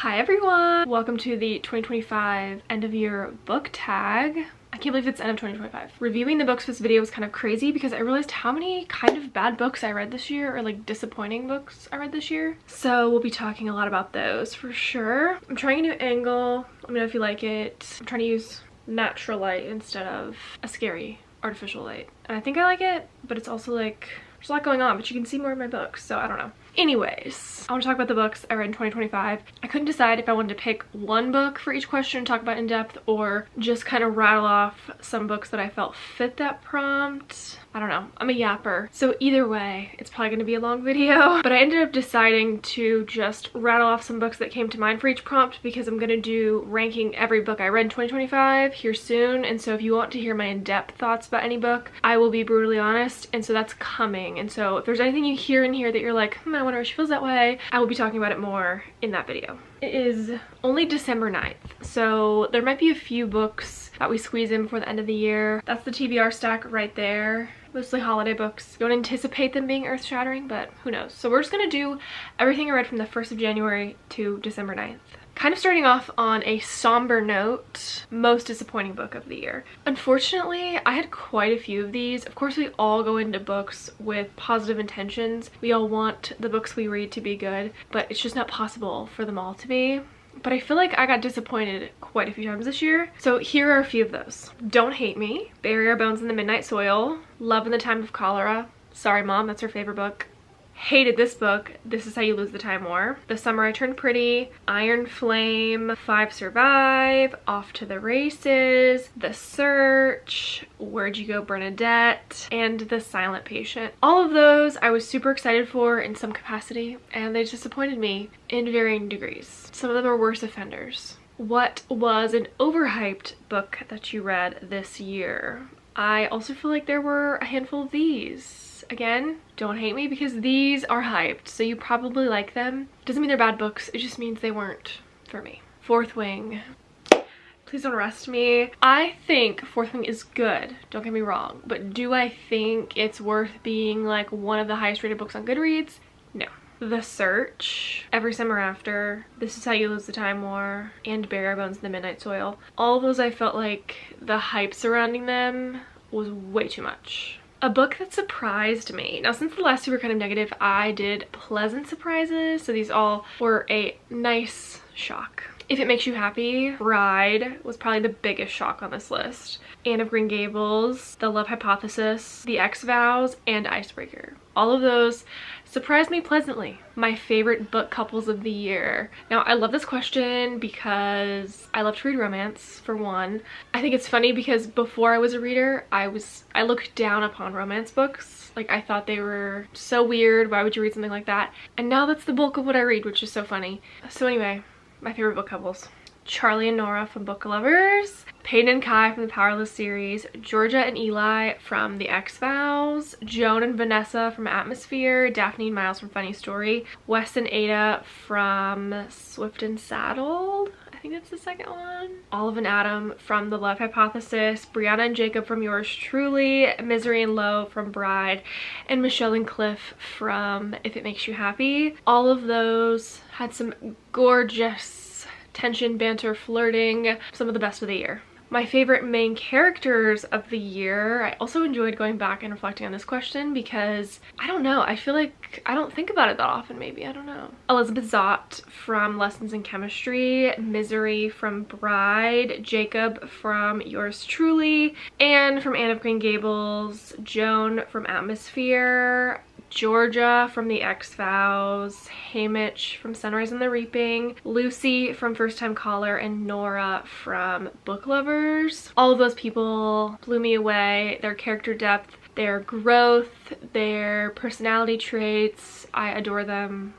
Hi everyone! Welcome to the 2025 end of year book tag. I can't believe it's end of 2025. Reviewing the books for this video was kind of crazy because I realized how many kind of bad books I read this year, or like disappointing books I read this year. So we'll be talking a lot about those for sure. I'm trying a new angle. Let me know if you like it. I'm trying to use natural light instead of a scary artificial light. And I think I like it, but it's also like there's a lot going on, but you can see more of my books, so I don't know. Anyways, I want to talk about the books I read in 2025. I couldn't decide if I wanted to pick one book for each question and talk about in depth, or just kind of rattle off some books that I felt fit that prompt. I don't know. I'm a yapper. So either way, it's probably going to be a long video. But I ended up deciding to just rattle off some books that came to mind for each prompt because I'm going to do ranking every book I read in 2025 here soon. And so if you want to hear my in-depth thoughts about any book, I will be brutally honest. And so that's coming. And so if there's anything you hear in here that you're like, I wonder if she feels that way, I will be talking about it more in that video. It is only December 9th, so there might be a few books that we squeeze in before the end of the year. That's the TBR stack right there. Mostly holiday books. Don't anticipate them being earth-shattering, but who knows. So we're just gonna do everything I read from the 1st of January to December 9th. Kind of starting off on a somber note, most disappointing book of the year. Unfortunately, I had quite a few of these. Of course, we all go into books with positive intentions. We all want the books we read to be good, but it's just not possible for them all to be. But I feel like I got disappointed quite a few times this year. So here are a few of those. Don't Hate Me, Bury Our Bones in the Midnight Soil, Love in the Time of Cholera. Sorry, Mom, that's her favorite book. Hated this book, This Is How You Lose the Time War, The Summer I Turned Pretty, Iron Flame, Five Survive, Off to the Races, The Search, Where'd You Go Bernadette, and The Silent Patient. All of those I was super excited for in some capacity, and they disappointed me in varying degrees. Some of them are worse offenders. What was an overhyped book that you read this year? I also feel like there were a handful of these. Again, don't hate me because these are hyped, so you probably like them. Doesn't mean they're bad books, it just means they weren't for me. Fourth Wing. Please don't arrest me. I think Fourth Wing is good, don't get me wrong, but do I think it's worth being like one of the highest rated books on Goodreads? No. The Search, Every Summer After, This Is How You Lose the Time War, and Bury Our Bones in the Midnight Soil. All of those I felt like the hype surrounding them was way too much. A book that surprised me. Now, since the last two were kind of negative, I did pleasant surprises, so these all were a nice shock. If It Makes You Happy, Bride was probably the biggest shock on this list. Anne of Green Gables, The Love Hypothesis, The X-Vows, and Icebreaker. All of those surprised me pleasantly. My favorite book couples of the year. Now, I love this question because I love to read romance, for one. I think it's funny because before I was a reader, I looked down upon romance books. Like, I thought they were so weird. Why would you read something like that? And now that's the bulk of what I read, which is so funny. So anyway, my favorite book couples. Charlie and Nora from Book Lovers, Peyton and Kai from the Powerless series, Georgia and Eli from The X-Vows, Joan and Vanessa from Atmosphere, Daphne and Miles from Funny Story, Wes and Ada from Swift and Saddled, I think that's the second one, Olive and Adam from The Love Hypothesis, Brianna and Jacob from Yours Truly, Misery and Low from Bride, and Michelle and Cliff from If It Makes You Happy. All of those had some gorgeous tension, banter, flirting, some of the best of the year. My favorite main characters of the year, I also enjoyed going back and reflecting on this question because, I don't know, I feel like I don't think about it that often maybe, I don't know. Elizabeth Zott from Lessons in Chemistry, Misery from Bride, Jacob from Yours Truly, Anne from Anne of Green Gables, Joan from Atmosphere, Georgia from The X-Vows, Haymitch from Sunrise and the Reaping, Lucy from First Time Caller, and Nora from Book Lovers. All of those people blew me away. Their character depth, their growth, their personality traits, I adore them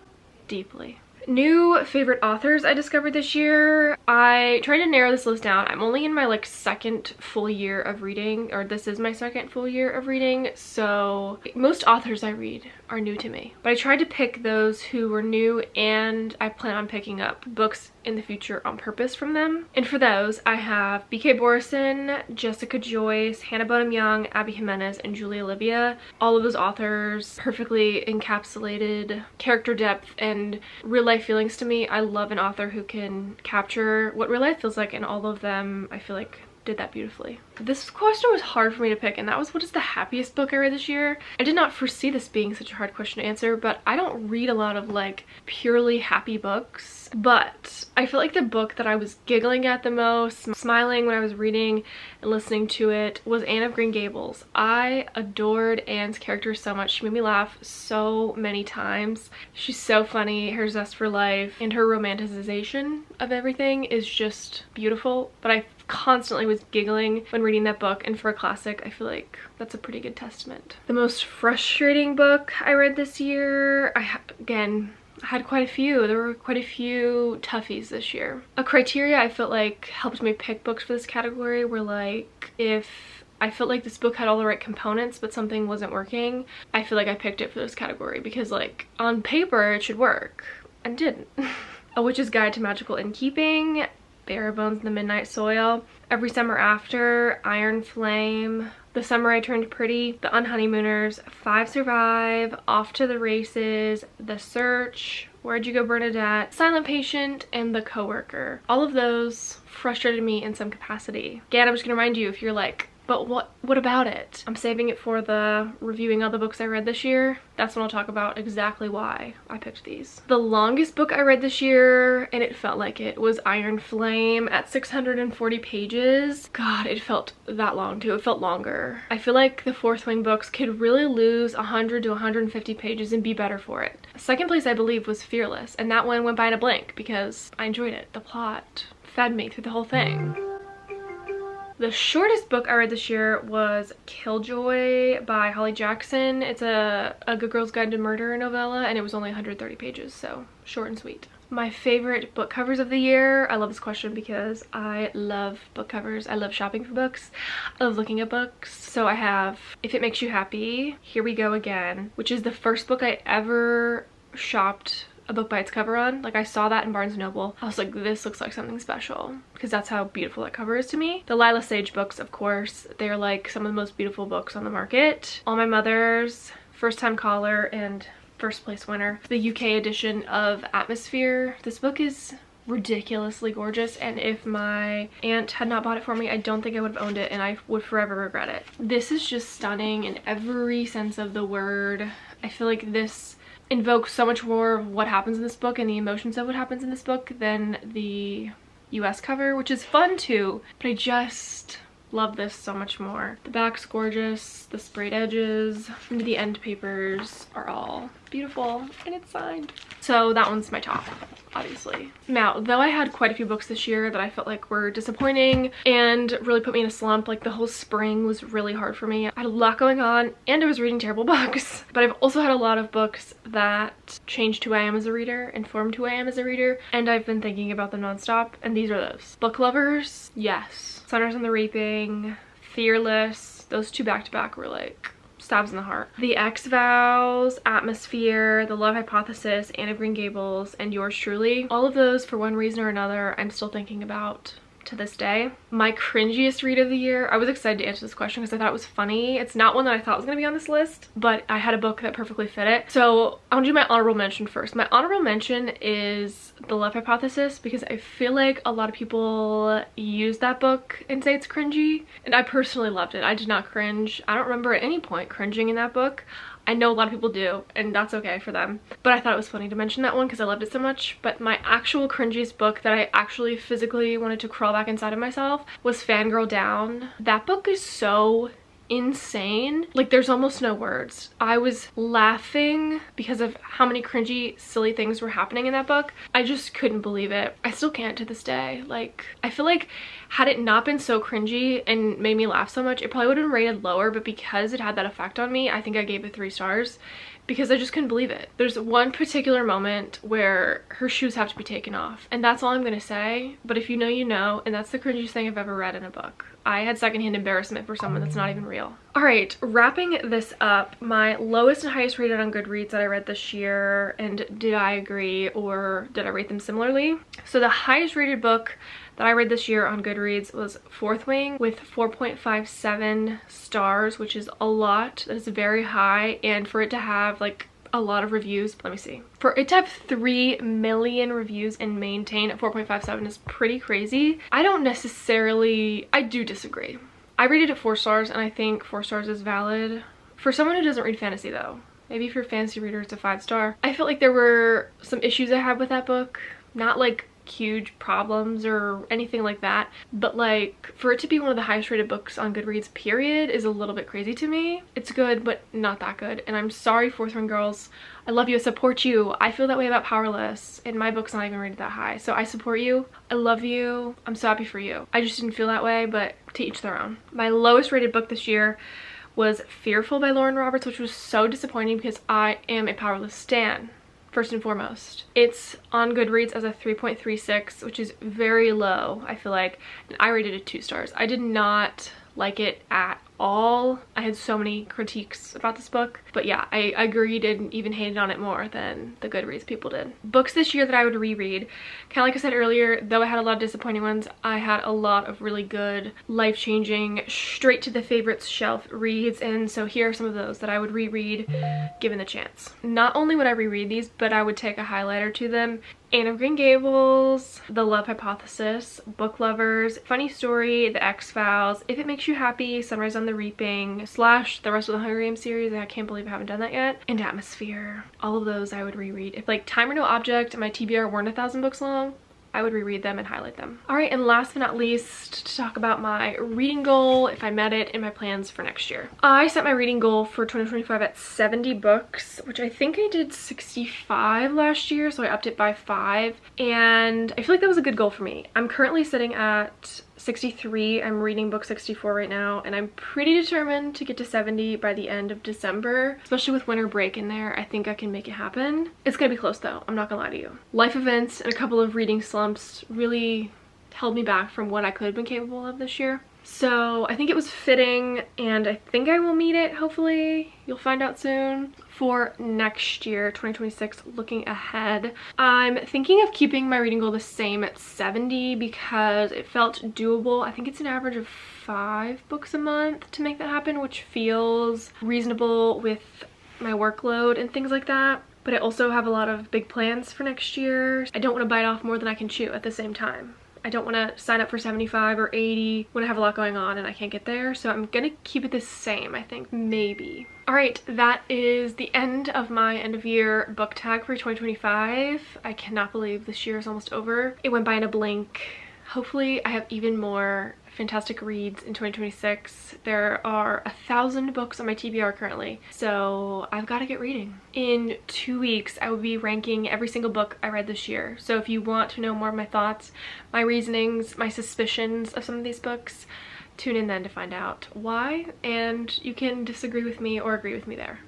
deeply. New favorite authors I discovered this year. I tried to narrow this list down. I'm only in my like second full year of reading, or this is my second full year of reading, so most authors I read are new to me. But I tried to pick those who were new and I plan on picking up books in the future on purpose from them. And for those, I have B.K. Borison, Jessica Joyce, Hannah Bonham Young, Abby Jimenez, and Julia Olivia. All of those authors perfectly encapsulated character depth and real life feelings to me. I love an author who can capture what real life feels like, and all of them I feel like did that beautifully. This question was hard for me to pick, and that was, what is the happiest book I read this year? I did not foresee this being such a hard question to answer, but I don't read a lot of like purely happy books. But I feel like the book that I was giggling at the most, smiling when I was reading and listening to it, was Anne of Green Gables. I adored Anne's character so much. She made me laugh so many times. She's so funny, her zest for life and her romanticization of everything is just beautiful. But I constantly was giggling when reading that book, and for a classic, I feel like that's a pretty good testament. The most frustrating book I read this year, I had quite a few. There were quite a few toughies this year. A criteria I felt like helped me pick books for this category were like, if I felt like this book had all the right components but something wasn't working, I feel like I picked it for this category, because like on paper it should work and didn't. A Witch's Guide to Magical Innkeeping, Bare Bones in the Midnight Soil, Every Summer After, Iron Flame, The Summer I Turned Pretty, The Unhoneymooners, Five Survive, Off to the Races, The Search, Where'd You Go Bernadette, Silent Patient, and The Coworker. All of those frustrated me in some capacity. Again, I'm just gonna remind you, if you're like, but what about it? I'm saving it for the reviewing all the books I read this year. That's when I'll talk about exactly why I picked these. The longest book I read this year, and it felt like it, was Iron Flame at 640 pages. God, it felt that long too. It felt longer. I feel like the Fourth Wing books could really lose 100 to 150 pages and be better for it. Second place, I believe, was Fearless, and that one went by in a blink because I enjoyed it. The plot fed me through the whole thing. The shortest book I read this year was Killjoy by Holly Jackson. It's a Good Girl's Guide to Murder novella, and it was only 130 pages, so short and sweet. My favorite book covers of the year. I love this question because I love book covers. I love shopping for books. I love looking at books. So I have If It Makes You Happy, Here We Go Again, which is the first book I ever shopped a book by its cover on. Like, I saw that in Barnes & Noble. I was like, this looks like something special, because that's how beautiful that cover is to me. The Lila Sage books, of course, they're like some of the most beautiful books on the market. All My Mother's, First Time Caller, and first place winner, the UK edition of Atmosphere. This book is ridiculously gorgeous, and if my aunt had not bought it for me, I don't think I would have owned it, and I would forever regret it. This is just stunning in every sense of the word. I feel like this invokes so much more of what happens in this book and the emotions of what happens in this book than the US cover, which is fun too, but I just love this so much more. The back's gorgeous, the sprayed edges, and the end papers are all beautiful, and it's signed. So that one's my top, obviously. Now, though I had quite a few books this year that I felt like were disappointing and really put me in a slump, like the whole spring was really hard for me. I had a lot going on, and I was reading terrible books. But I've also had a lot of books that changed who I am as a reader, informed who I am as a reader, and I've been thinking about them nonstop, and these are those. Book Lovers, yes. Sunrise on the Reaping, Fearless, those two back-to-back were like stabs in the heart. The X-Vows, Atmosphere, The Love Hypothesis, Anne of Green Gables, and yours truly. All of those, for one reason or another, I'm still thinking about to this day. My cringiest read of the year, I was excited to answer this question because I thought it was funny. It's not one that I thought was going to be on this list, but I had a book that perfectly fit it. So I'll do my honorable mention first. My honorable mention is The Love Hypothesis, because I feel like a lot of people use that book and say it's cringy, and I personally loved it. I did not cringe. I don't remember at any point cringing in that book. I know a lot of people do, and that's okay for them. But I thought it was funny to mention that one because I loved it so much. But my actual cringiest book that I actually physically wanted to crawl back inside of myself was Fangirl Down. That book is so insane. Like, there's almost no words. I was laughing because of how many cringy, silly things were happening in that book. I just couldn't believe it. I still can't to this day. Like, I feel like had it not been so cringy and made me laugh so much, it probably would have been rated lower, but because it had that effect on me, I think I gave it 3 stars because I just couldn't believe it. There's one particular moment where her shoes have to be taken off, and that's all I'm gonna say, but if you know, you know, and that's the cringiest thing I've ever read in a book. I had secondhand embarrassment for someone that's not even real. All right, wrapping this up, my lowest and highest rated on Goodreads that I read this year, and did I agree or did I rate them similarly? So the highest rated book that I read this year on Goodreads was Fourth Wing with 4.57 stars, which is a lot. That is very high, and for it to have like a lot of reviews, let me see. For it to have 3 million reviews and maintain at 4.57 is pretty crazy. I do disagree. I rated it 4 stars, and I think 4 stars is valid. For someone who doesn't read fantasy though, maybe if you're a fantasy reader it's a 5 star. I felt like there were some issues I had with that book. Not like huge problems or anything like that, but like for it to be one of the highest rated books on Goodreads period is a little bit crazy to me. It's good, but not that good, and I'm sorry, Fourth Wing girls. I love you, I support you. I feel that way about Powerless, and my book's not even rated that high, so I support you. I love you. I'm so happy for you. I just didn't feel that way, but to each their own. My lowest rated book this year was Fearful by Lauren Roberts, which was so disappointing because I am a Powerless stan. First and foremost, it's on Goodreads as a 3.36, which is very low, I feel like, and I rated it 2 stars. I did not like it at all. I had so many critiques about this book, but yeah, I agreed and even hated on it more than the Goodreads people did. Books this year that I would reread, kind of like I said earlier, though I had a lot of disappointing ones, I had a lot of really good, life-changing, straight to the favorites shelf reads, and so here are some of those that I would reread given the chance. Not only would I reread these, but I would take a highlighter to them. Anne of Green Gables, The Love Hypothesis, Book Lovers, Funny Story, The X-Files, If It Makes You Happy, Sunrise on the Reaping, / the rest of the Hunger Games series, and I can't believe I haven't done that yet, and Atmosphere. All of those I would reread. If like Time or No Object and my TBR weren't 1,000 books long, I would reread them and highlight them. All right, and last but not least, to talk about my reading goal, if I met it, and my plans for next year. I set my reading goal for 2025 at 70 books, which I think I did 65 last year, so I upped it by 5, and I feel like that was a good goal for me. I'm currently sitting at 63. I'm reading book 64 right now, and I'm pretty determined to get to 70 by the end of December, especially with winter break in there. I think I can make it happen. It's gonna be close though, I'm not gonna lie to you. Life events and a couple of reading slumps really held me back from what I could have been capable of this year. So I think it was fitting, and I think I will meet it, hopefully. You'll find out soon. For next year, 2026, looking ahead, I'm thinking of keeping my reading goal the same at 70 because it felt doable. I think it's an average of 5 books a month to make that happen, which feels reasonable with my workload and things like that. But I also have a lot of big plans for next year. I don't want to bite off more than I can chew at the same time. I don't want to sign up for 75 or 80 when I have a lot going on and I can't get there. So I'm gonna keep it the same, I think, maybe. All right, that is the end of my end of year book tag for 2025. I cannot believe this year is almost over. It went by in a blink. Hopefully I have even more fantastic reads in 2026. There are 1,000 books on my TBR currently, so I've got to get reading. In 2 weeks, I will be ranking every single book I read this year. So if you want to know more of my thoughts, my reasonings, my suspicions of some of these books, tune in then to find out why, and you can disagree with me or agree with me there.